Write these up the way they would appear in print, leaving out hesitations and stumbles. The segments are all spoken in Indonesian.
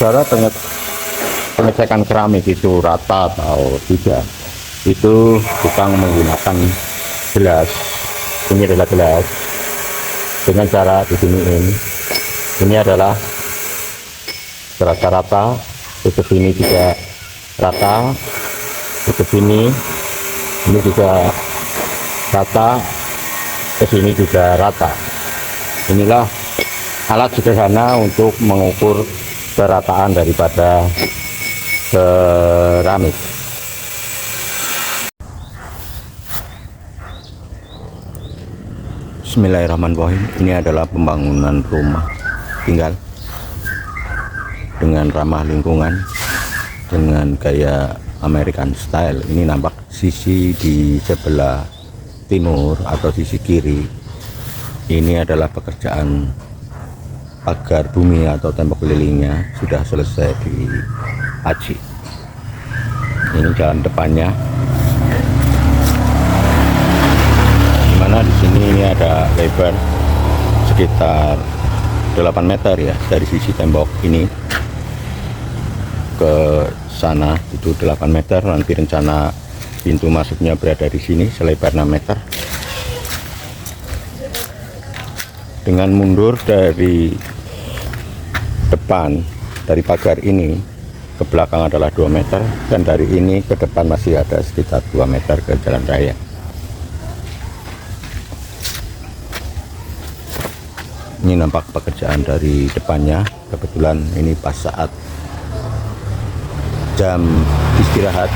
saudara pengecekan keramik itu rata atau tidak, itu tukang menggunakan gelas. Ini adalah gelas dengan cara diginiin. Ini adalah rata-rata, tutup ini juga rata, tutup ini juga rata, ke sini juga rata. Inilah alat sederhana untuk mengukur kerataan daripada keramik. Bismillahirrahmanirrahim. Ini adalah pembangunan rumah tinggal dengan ramah lingkungan, dengan gaya American style. Ini nampak sisi di sebelah timur atau sisi kiri. Ini adalah pekerjaan pagar bumi atau tembok kelilingnya sudah selesai di aci. Ini jalan depannya. Dimana di sini ini ada lebar sekitar 8 meter ya, dari sisi tembok ini ke sana itu 8 meter. Nanti rencana pintu masuknya berada di sini selebar 6 meter. Dengan mundur dari depan dari pagar ini ke belakang adalah 2 meter, dan dari ini ke depan masih ada sekitar 2 meter ke jalan raya. Ini nampak pekerjaan dari depannya. Kebetulan ini pas saat jam istirahat,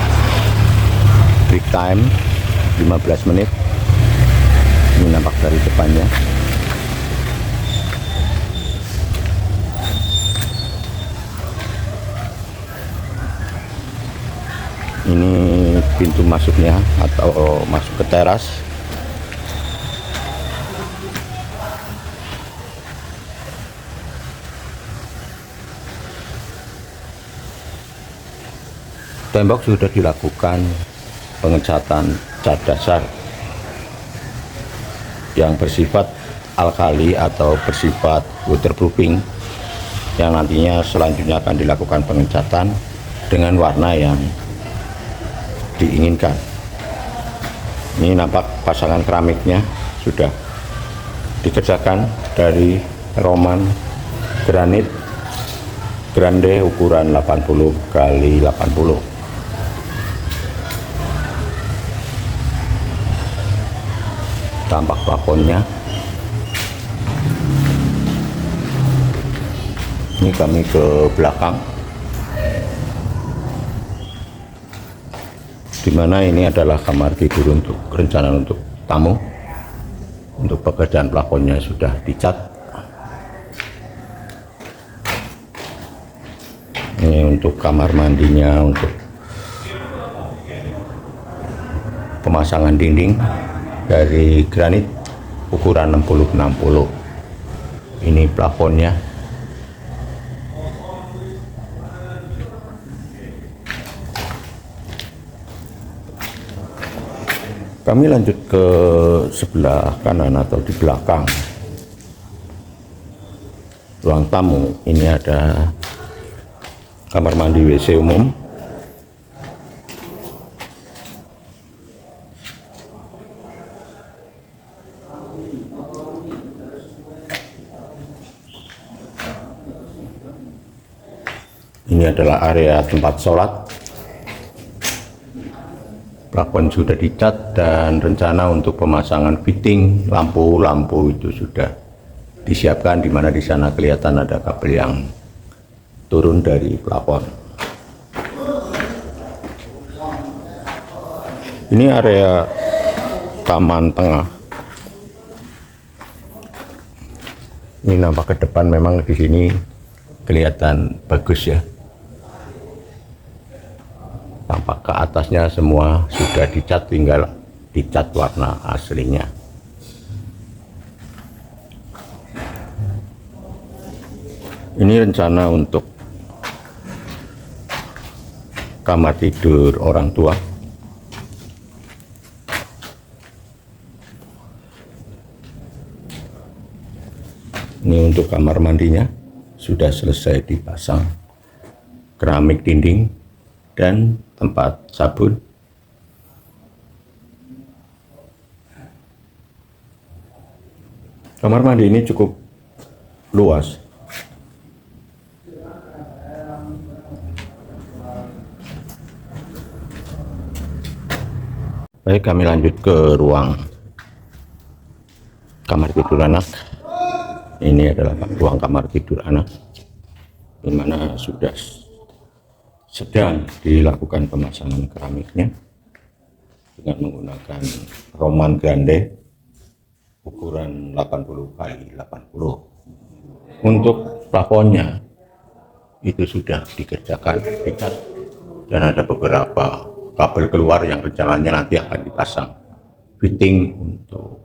break time 15 menit. Ini nampak dari depannya. Ini pintu masuknya atau masuk ke teras. Tembok sudah dilakukan pengecatan cat dasar yang bersifat alkali atau bersifat waterproofing, yang nantinya selanjutnya akan dilakukan pengecatan dengan warna yang diinginkan. Ini nampak pasangan keramiknya sudah dikerjakan dari roman granit grande ukuran 80 kali 80. Tampak plafonnya. Ini kami ke belakang, dimana ini adalah kamar tidur untuk rencana untuk tamu. Untuk pekerjaan plafonnya sudah dicat. Ini untuk kamar mandinya, untuk pemasangan dinding dari granit ukuran 60-60. Ini plafonnya. Kami lanjut ke sebelah kanan atau di belakang ruang tamu. Ini ada kamar mandi WC umum. Ini adalah area tempat sholat. Plafon sudah dicat dan rencana untuk pemasangan fitting lampu-lampu itu sudah disiapkan, di mana di sana kelihatan ada kabel yang turun dari plafon. Ini area taman tengah. Ini nampak ke depan, memang di sini kelihatan bagus ya. Tampak ke atasnya semua sudah dicat, tinggal dicat warna aslinya. Ini rencana untuk kamar tidur orang tua. Ini untuk kamar mandinya sudah selesai dipasang keramik dinding, dan tempat sabun. Kamar mandi ini cukup luas. Baik, kami lanjut ke ruang kamar tidur anak. Ini adalah ruang kamar tidur anak, di mana sudah sedang dilakukan pemasangan keramiknya dengan menggunakan Roman Grande ukuran 80 kali 80. Untuk plafonnya itu sudah dikerjakan tingkat, dan ada beberapa kabel keluar yang rencananya nanti akan dipasang fitting untuk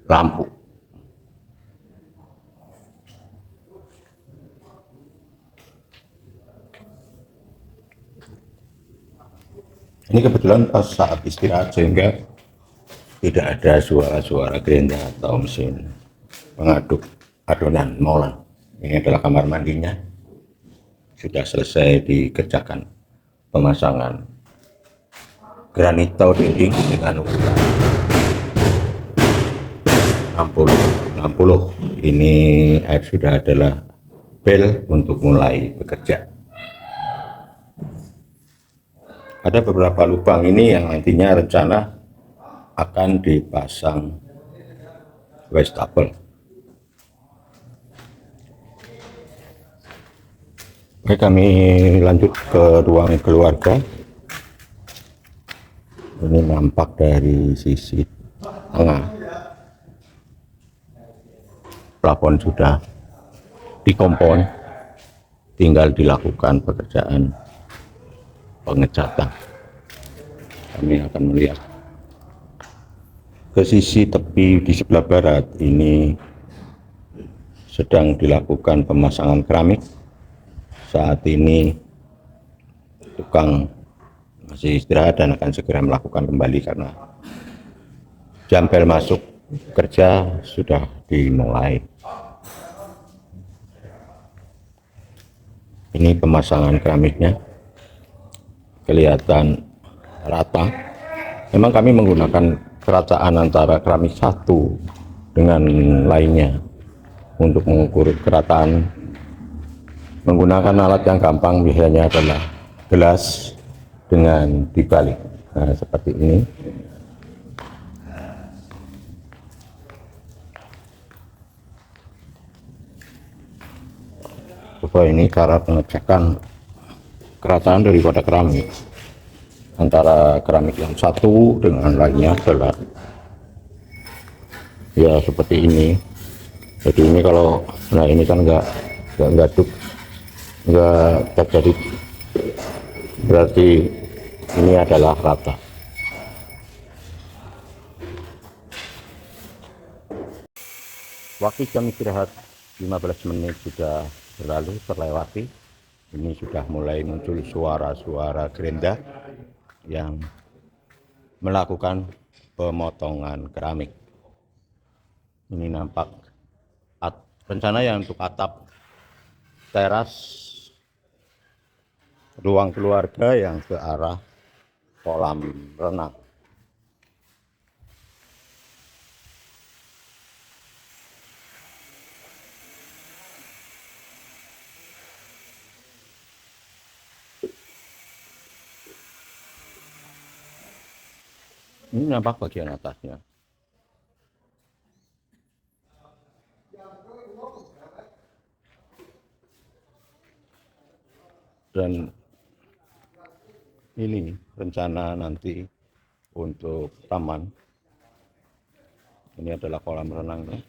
lampu. Ini kebetulan pas saat istirahat sehingga tidak ada suara-suara gerinda atau mesin pengaduk adonan molen. Ini adalah kamar mandinya, sudah selesai dikerjakan pemasangan granito dinding dengan ukuran 60. Ini sudah adalah bel untuk mulai bekerja. Ada beberapa lubang ini yang nantinya rencana akan dipasang wastafel. Oke, kami lanjut ke ruang keluarga. Ini nampak dari sisi tengah. Plafon sudah dikompon, tinggal dilakukan pekerjaan pengecatan. Kami akan melihat ke sisi tepi di sebelah barat. Ini sedang dilakukan pemasangan keramik. Saat ini tukang masih istirahat dan akan segera melakukan kembali karena jam bel masuk kerja sudah dimulai. Ini pemasangan keramiknya kelihatan rata. Memang kami menggunakan kerataan antara keramik satu dengan lainnya untuk mengukur kerataan menggunakan alat yang gampang, biasanya adalah gelas dengan dibalik. Nah, seperti ini. Coba ini cara pengecekan kerataan daripada keramik antara keramik yang satu dengan lainnya adalah ya seperti ini. Jadi ini kalau ini kan enggak terjadi, berarti ini adalah rata. Waktu jam istirahat 15 menit sudah berlalu terlewati. Ini sudah mulai muncul suara-suara gerinda yang melakukan pemotongan keramik. Ini nampak rencana yang untuk atap teras ruang keluarga yang ke arah kolam renang. Ini nampak bagian atasnya. Dan ini rencana nanti untuk taman. Ini adalah kolam renangnya.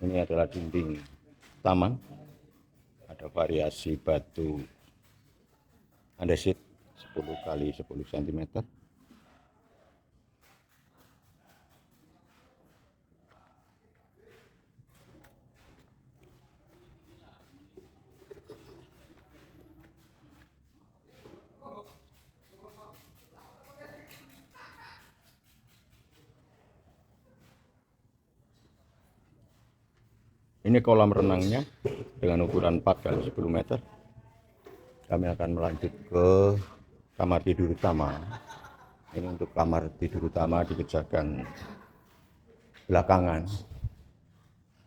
Ini adalah dinding taman. Ada variasi batu andesit 10 kali 10 cm. Ini kolam renangnya dengan ukuran 4 kali 10 meter. Kami akan melanjut ke kamar tidur utama. Ini untuk kamar tidur utama dikerjakan belakangan.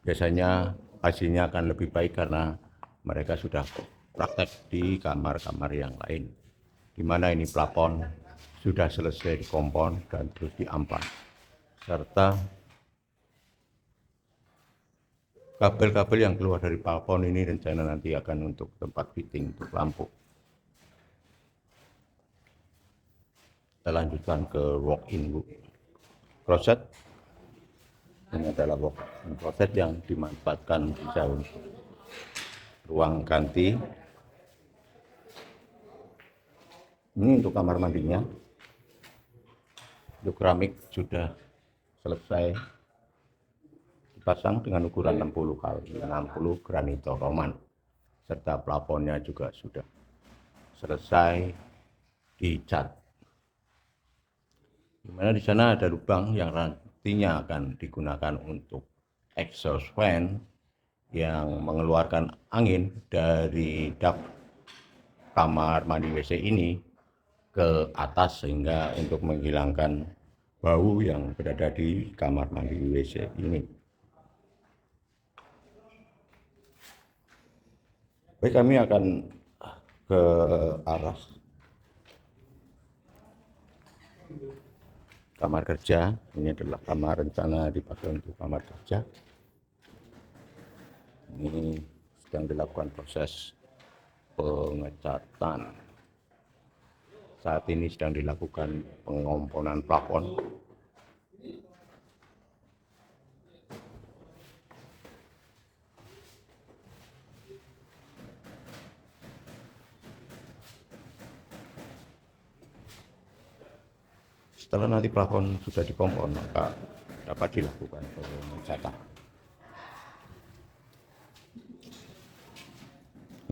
Biasanya hasilnya akan lebih baik karena mereka sudah praktek di kamar-kamar yang lain, di mana ini plafon sudah selesai dikompon dan terus diamplas, serta kabel-kabel yang keluar dari plafon ini rencana nanti akan untuk tempat fitting untuk lampu. Kita lanjutkan ke walk-in closet. Ini adalah walk-in closet yang dimanfaatkan bisa untuk ruang ganti. Ini untuk kamar mandinya. Untuk keramik sudah selesai dipasang dengan ukuran 60 kali 60 granito roman, serta plafonnya juga sudah selesai dicat. Dimana di sana ada lubang yang nantinya akan digunakan untuk exhaust fan yang mengeluarkan angin dari dak kamar mandi WC ini ke atas, sehingga untuk menghilangkan bau yang berada di kamar mandi WC ini. Baik, kami akan ke arah kamar kerja. Ini adalah kamar rencana dipakai untuk kamar kerja. Ini sedang dilakukan proses pengecatan. Saat ini sedang dilakukan pengomponan plafon. Setelah nanti plafon sudah dikompon, maka dapat dilakukan pengecatan.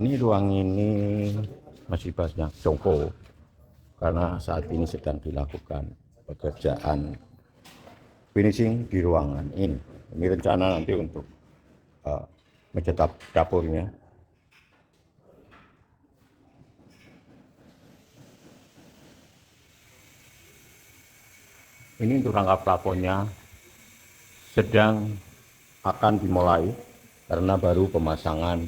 Ini ruang ini masih banyak jongkok karena saat ini sedang dilakukan pekerjaan finishing di ruangan ini. Ini rencana nanti untuk mencetak dapurnya. Ini untuk rangka plafonnya sedang akan dimulai karena baru pemasangan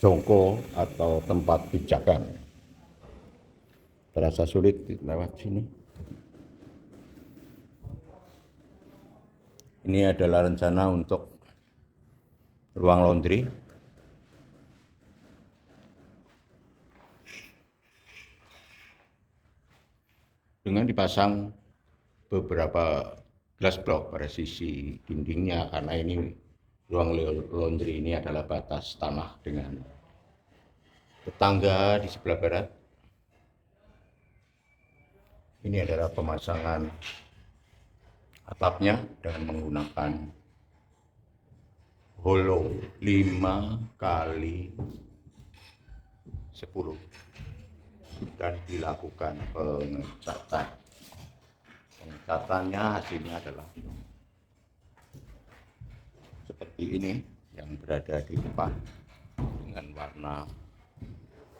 jongko atau tempat pijakan. Terasa sulit lewat sini. Ini adalah rencana untuk ruang laundry. Dengan dipasang beberapa glass block pada sisi dindingnya, karena ini ruang laundry ini adalah batas tanah dengan tetangga di sebelah barat. Ini adalah pemasangan atapnya dengan menggunakan hollow 5 kali 10 dan dilakukan pengecatan. Pengecatannya hasilnya adalah seperti ini yang berada di depan dengan warna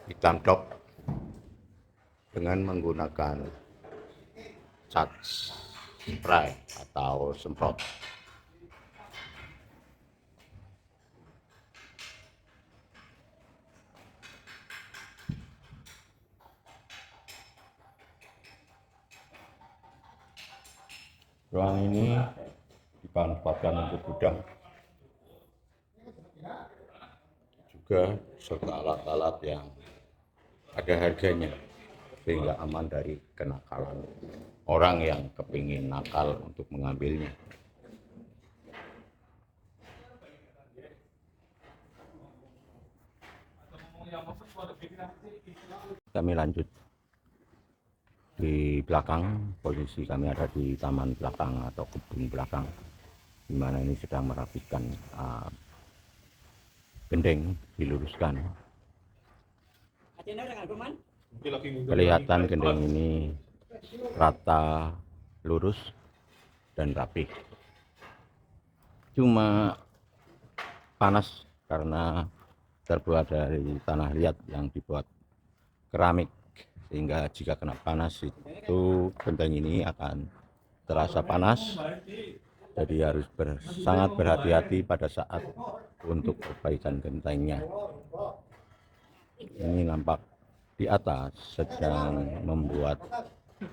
hitam top dengan menggunakan cat spray atau semprot. Ruang ini dimanfaatkan untuk gudang juga, serta alat-alat yang ada harganya sehingga aman dari kenakalan orang yang kepingin nakal untuk mengambilnya. Kami lanjut di belakang. Posisi kami ada di taman belakang atau kebun belakang, di mana ini sedang merapikan gendeng, diluruskan. Kelihatan gendeng ini rata, lurus dan rapi. Cuma panas karena terbuat dari tanah liat yang dibuat keramik, sehingga jika kena panas itu genteng ini akan terasa panas. Jadi harus sangat berhati-hati pada saat untuk perbaikan gentengnya. Ini nampak di atas sedang membuat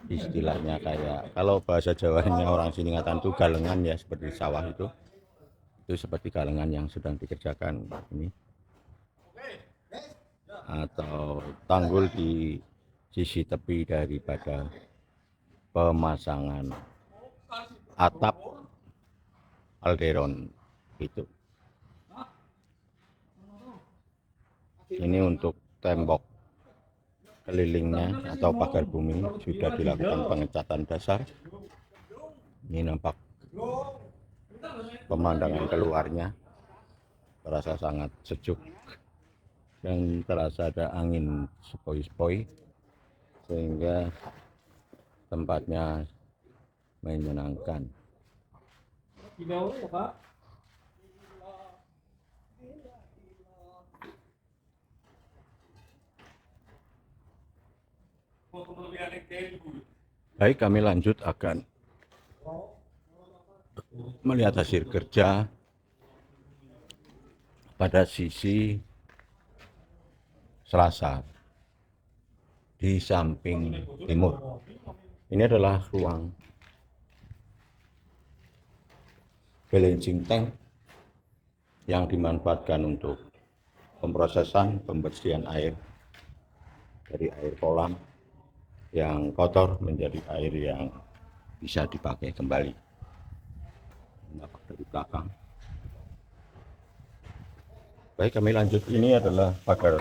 istilahnya kayak, kalau bahasa Jawanya orang sini ngatakan itu galengan ya, seperti sawah itu seperti galengan yang sedang dikerjakan ini, atau tanggul di sisi tepi daripada pemasangan atap alderon itu. Ini untuk tembok kelilingnya atau pagar bumi sudah dilakukan pengecatan dasar. Ini nampak pemandangan keluarnya terasa sangat sejuk dan terasa ada angin sepoi-sepoi, sehingga tempatnya menyenangkan. Baik, kami lanjut akan melihat hasil kerja pada sisi selasa di samping timur. Ini adalah ruang balancing tank yang dimanfaatkan untuk pemrosesan pembersihan air dari air kolam yang kotor menjadi air yang bisa dipakai kembali. Nampak dari belakang. Baik, kami lanjut. Ini adalah pagar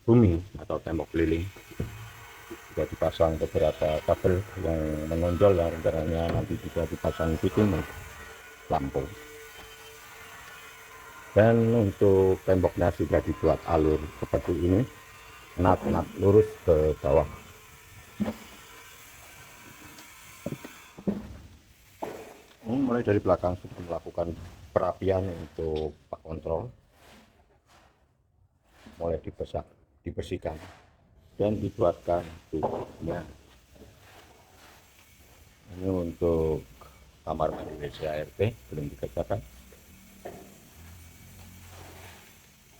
bumi atau tembok keliling. Sudah dipasang beberapa kabel yang menonjol, yang rencananya nanti juga dipasang fitting lampu. Dan untuk temboknya sudah dibuat alur seperti ini, nat-nat lurus ke bawah. Mulai dari belakang sudah melakukan perapian untuk pak kontrol, mulai dibersihkan dan dibuatkan tutupnya. Ini untuk kamar mandi WC ART belum dikerjakan.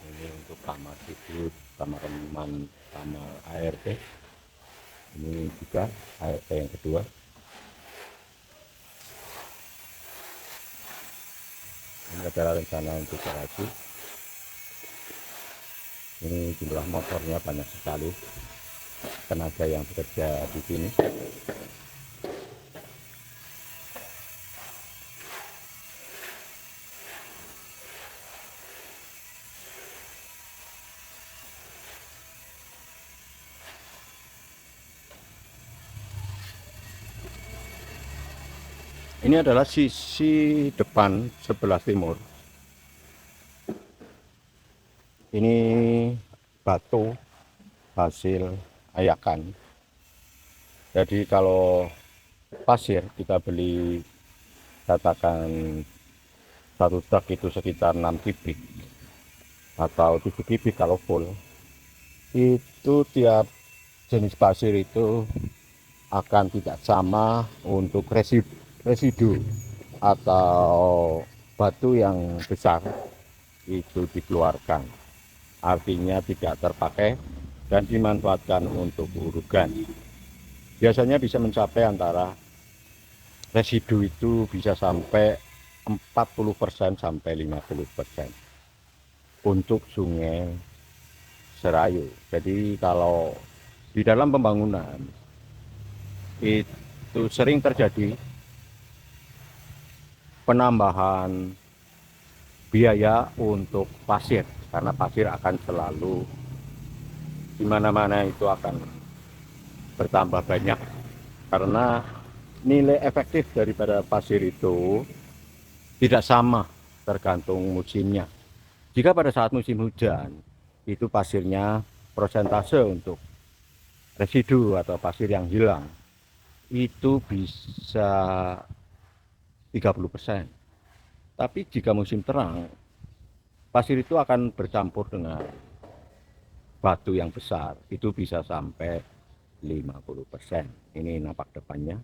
Ini untuk kamar tidur, kamar mandi, kamar ART. Ini juga ART yang kedua. Ini adalah rencana untuk garasi. Ini jumlah motornya banyak sekali, tenaga yang bekerja di sini. Ini adalah sisi depan sebelah timur. Ini batu hasil ayakan. Jadi kalau pasir kita beli, katakan satu truk itu sekitar 6 kubik atau 7 kubik kalau full. Itu tiap jenis pasir itu akan tidak sama untuk residu atau batu yang besar itu dikeluarkan, artinya tidak terpakai dan dimanfaatkan untuk urugan. Biasanya bisa mencapai antara residu itu bisa sampai 40% sampai 50% untuk Sungai Serayu. Jadi kalau di dalam pembangunan itu sering terjadi penambahan biaya untuk pasir, karena pasir akan selalu di mana-mana itu akan bertambah banyak, karena nilai efektif daripada pasir itu tidak sama tergantung musimnya. Jika pada saat musim hujan itu pasirnya persentase untuk residu atau pasir yang hilang itu bisa 30%. Tapi jika musim terang Pasir itu akan bercampur dengan batu yang besar, itu bisa sampai 50%. Ini nampak depannya.